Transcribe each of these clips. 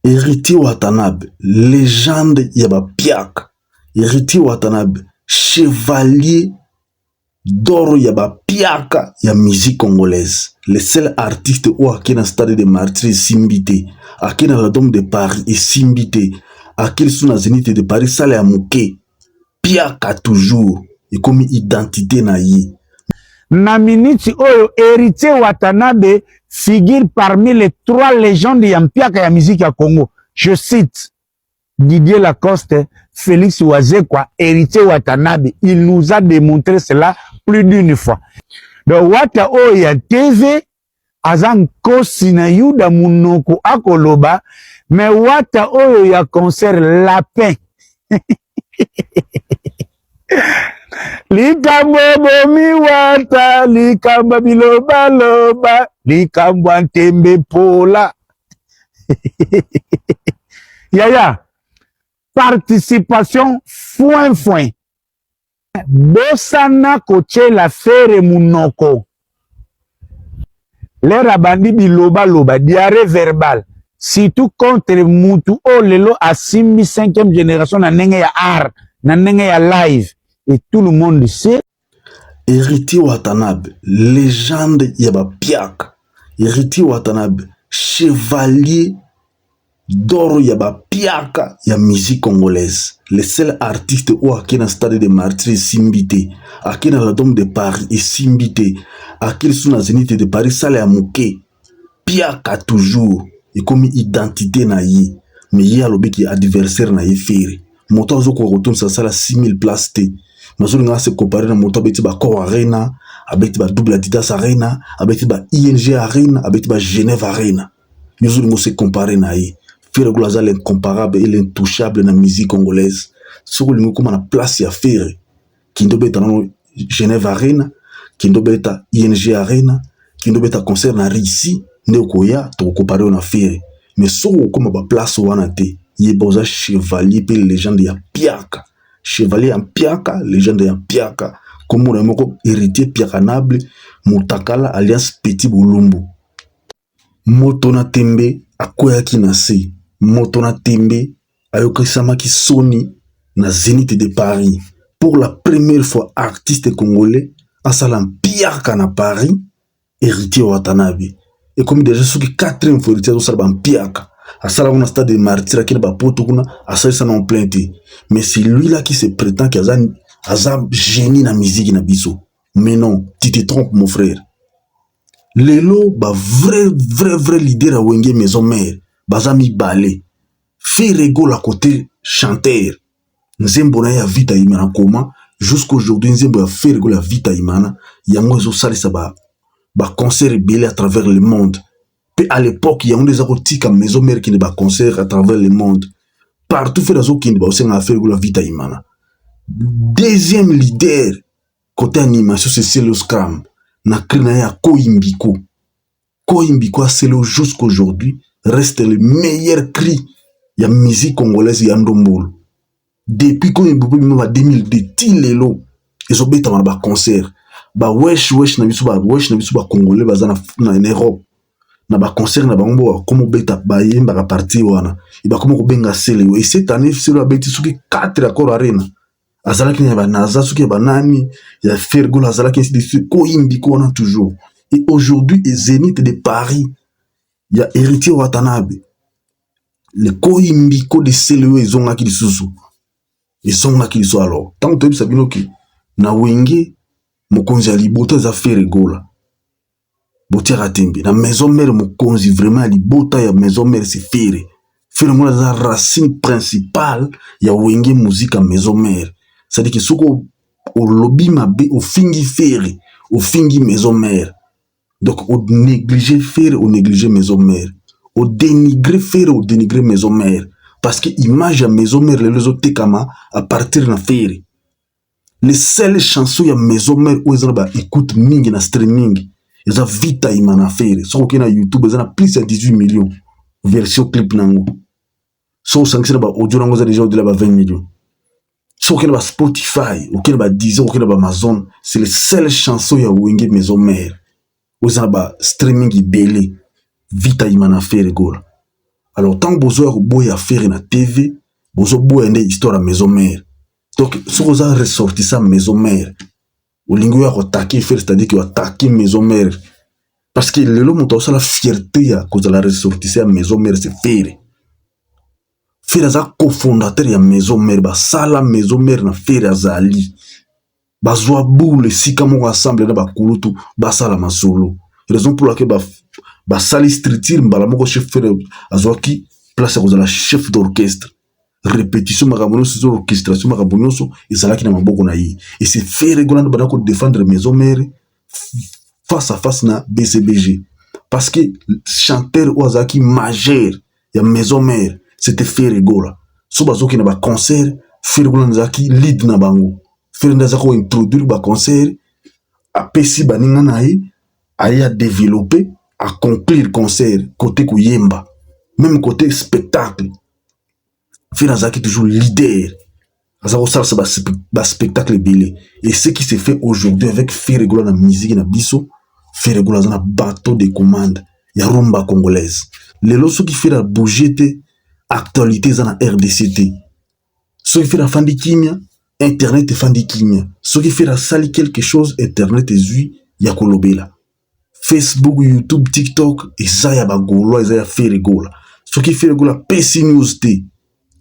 Héritier Watanabe, légende Yaba Piak. Héritier Watanabe, chevalier d'or Yaba Piaka ya musique congolaise. Le seul artiste où a dans stade de martyrs Simbité, à qui dans la Dôme de Paris et Simbité, à qui sous la zénith de Paris, ça l'a mouké. Piaka toujours, et comme identité naïe. Na minute oyo Héritier Watanabe figure parmi les 3 légendes yampiaka ya musique ya Congo. Je cite Didier Lacoste, Félix Wazekwa, Héritier Watanabe. Il nous a démontré cela plus d'une fois. Donc wata oyo ya TV azan kosi na yuda munoko akoloba, mais wata oyo ya concert lapin. Likambo bomi wata, likamba biloba loba, likambo antembe pola. Yaya, participation foin. Bosana koche la fere munoko. Lera bandi biloba loba, diarrhée verbale. Surtout contre Moutou Olelo à 5e génération na nenge ya art, na nenge ya live. Et tout le monde sait. Héritier Watanabe, légende Yaba Piak. Héritier Watanabe, chevalier d'or Yaba Piaka ya musique congolaise. Le seul artiste où a qui dans stade de martyrs Simbité, à qui dans la Dôme de Paris et Simbité, à qui sous la zénith de Paris, ça l'a mouké. Piaka toujours, et comme identité naïe. Mais il y a l'obé qui est adversaire naïe faire. Moto azoko retourne ça sala 6000 places té. Mazuli nga se comparer na moto abeti ba Core Arena, abeti ba Double Adidas Arena, abeti ba ING Arena, abeti ba Genève Arena. Yozuli ngo se comparer naïe. Faire gloire l'incomparable et l'intouchable na musique congolaise. Soko lingo comme na place ya faire. Kindo beta na Genève Arena, kindo beta ING Arena, kindo beta concert na Rissi, ne okoya to comparer na faire. Mais soko comme ba place wana té. Yeboza chevalier pe légende ya Piaka. Chevalier en Piaka, légende ya Piaka. Comme on a moko héritier Piakanable, Mutakala alias Petit Boulumbu. Motona Tembe akoya kinase. Motona Tembe ayokisama ki Sony na Zénith de Paris. Pour la première fois, artiste congolais a salam Piaka na Paris, héritier Watanabe. Et comme déjà ce qui 4e fois héritier de Piaka. À ça, on a stade de martyrs qui n'est pas pour tout le monde, à ça, ça n'en plainte. Mais c'est lui-là qui se prétend qu'il a un génie dans la musique na biso. Mais non, tu te trompes, mon frère. Lelo, bah, vrai leader à Wenge Maison Mère, Bazami Balé, fait rigole à côté chanteur. Nzembo na ya vita imana comment, jusqu'aujourd'hui, Nzembo a fait rigole à vita imana, yango ezo sali sa ba concert belé à travers le monde. Puis à l'époque, il y a des artistes comme Maison Mère qui ne va concert à travers le monde. Partout, fait des autres qui ne va aussi faire la vie taïmana. Deuxième leader, côté animation, c'est Celo Scram. Na Krinaya Koimbiko. Koimbiko a Celo jusqu'aujourd'hui reste le meilleur cri. Il y a musique congolaise, il y a Ndombolo. Depuis Koimbiko, il y a 2002, Tilelo. Ils ont bêta dans concert. Ba wesh na biso ba congolais bazana na Europe. Na ba concert na bango comme beta ba yemba ka parti wana iba comme ko benga sele et cette année c'est la beti suki 4 accords arena azala ki ba naza suki ba nani ya Fergo azala ki de ko imbi ko na toujours et aujourd'hui les Zénith de Paris il y a héritier Watanabe le ko imbi ko de sele ils ont ki susu ils ont ki so alors tant que sabino ki na wenge mokonzi ya libota za Fergola Botiara Tembe. La maison mère Mokonzi, vraiment, l'ibota ya maison mère c'est faire. Faire moi la racine principale, ya wenge musique à maison mère. C'est-à-dire que ce qu'on au lobby mabe, au fingi faire, au fingi maison mère. Donc, au négliger faire, au négliger maison mère. Au dénigrer faire, au dénigrer maison mère. Parce que image ya maison mère, les autres tekama, à partir de faire. Les seules chansons ya maison mère, où ils ont écoute mingi na streaming. Ils ont vite à y faire. Sur YouTube, ils ont plus de 18 millions. Version clip nango. Sur 5 audio nango, ils ont déjà au-delà de 20 millions. Sur Spotify, au Deezer, au Amazon, c'est les seules chansons ya Wenge Maison Mère. Ils ont streaming belé. Vite à y faire, gars. Alors tant bozo ya koboya faire na TV bozo boya nde histoire ya maison mère. Donc ce que ça ressortissant maison mère olingo ya kotaki faire c'est-à-dire que attaquer maison mère parce que lelo moto osala fierté ya kozala ressortissant ya maison mère c'est faire faire aza cofondateur ya maison mère basala maison mère na faire azali bazwa boule sika moko ensemble na bakulutu basala masolo raison pour laquelle basali structure mbala moko chef faire azwaki place ya kozala chef d'orchestre répétition makambo nyonso orchestration makambo nyonso ezalaki na maboko na ye et c'est faire golanda bana ko défendre maison mère face à face na BCBG parce que chanteur oyo azalaki majeur ya maison mère c'était faire gola so bazoki na ba concert faire golanda azalaki lead na bango faire ndaza ko introduire ba concert apesi baninga na ye aye a développer à conclure concert côté koyemba même côté spectacle faire azalaki toujours leader aza kosalisa baspectacle ebele et ce qui se fait aujourd'hui avec faire gola na musique na biso faire gola aza na bateau de commande ya rumba congolaise lelo soki faire abouge te actualité eza na RDC te soki faire afandi kimia internet efandi kimia soki faire asali quelque chose internet ezwi ya kolobela Facebook YouTube TikTok eza ya bagaulois eza ya faire gola soki faire gola pesi news te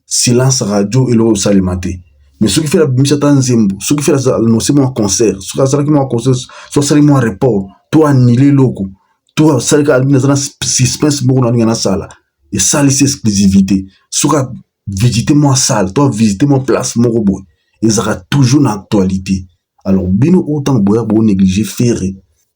silence radio eloko osalema te mais soki fait abimisa ata nzembo soki fait annoncé mo concert soki azalaki mo concert so asali mo report to annule eloko to asalika aza na suspense moko na ndenge nasala esalisi exclusivité soki avisite mo salle to avisite mo place moko boye ezalaka toujours na actualité. Alors bino autant boya bo négliger faire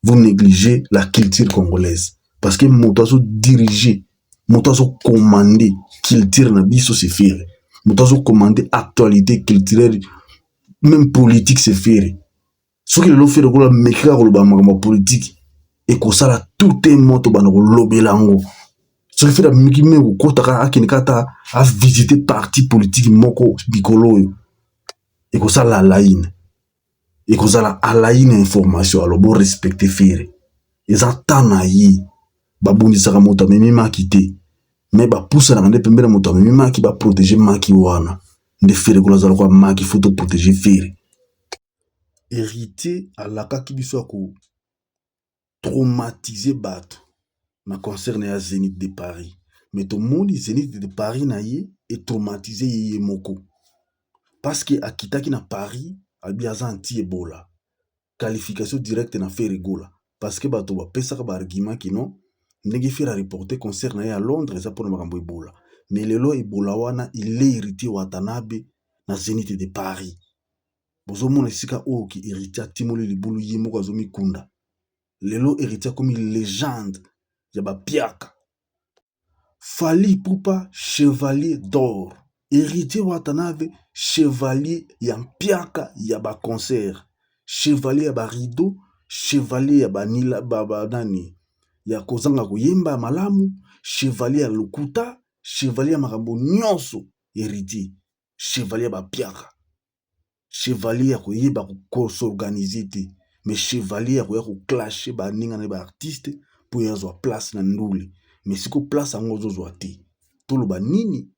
vous négligez la culture congolaise parce que moto azo diriger moto azo commander culture na biso c'est faire moto azo commander actualité culturelle même politique c'est faire soki lelo faire kola mekaka koloba makambo politique ekosala tout un moto bana kolobela yango soki faire miki me kokotaka akende kata avisite parti politique moko bikolo oyo ekosala alaine ekozala alaine information alors bo respecter faire eza tana yi babundisaka moto amemimaki te mais bapusanaka nde pembeni ya moto amemimaki baprotege maki wana nde fere kolazala kwa maki fo toprotege fere héritier alakaki biso ya kotraumatize bato na concert na ya Zénith de Paris mais tomoni Zénith de Paris na ye etraumatize ye moko parce que akitaki na Paris abi aza anti ebola qualification directe na fere gola parce que bato bapesaka baargument kino ndenge fera reporter concert na ye à Londres eza mpona makambo ebola mais lelo ebola wana il est héritier Watanabe na Zénith de Paris bozomona esika oyo ki héritier atimoli libulu ye moko azomikunda lelo héritier akomi légende ya bapiaka Fally Ipupa chevalier d'or héritier Watanabe chevalier ya mpiaka ya baconcert chevalier ya barideau chevalier ya banila nani ya kozanga koyemba ya malamu chevalier ya lokuta chevalier ya makambo nyonso héritier chevalier ya bapiaka chevalier ya koyeba kosorganize te mais chevalier ya koya koclashe baninga na baartiste mpo yazwa place na ndule mais siko place yango ozozwa te toloba nini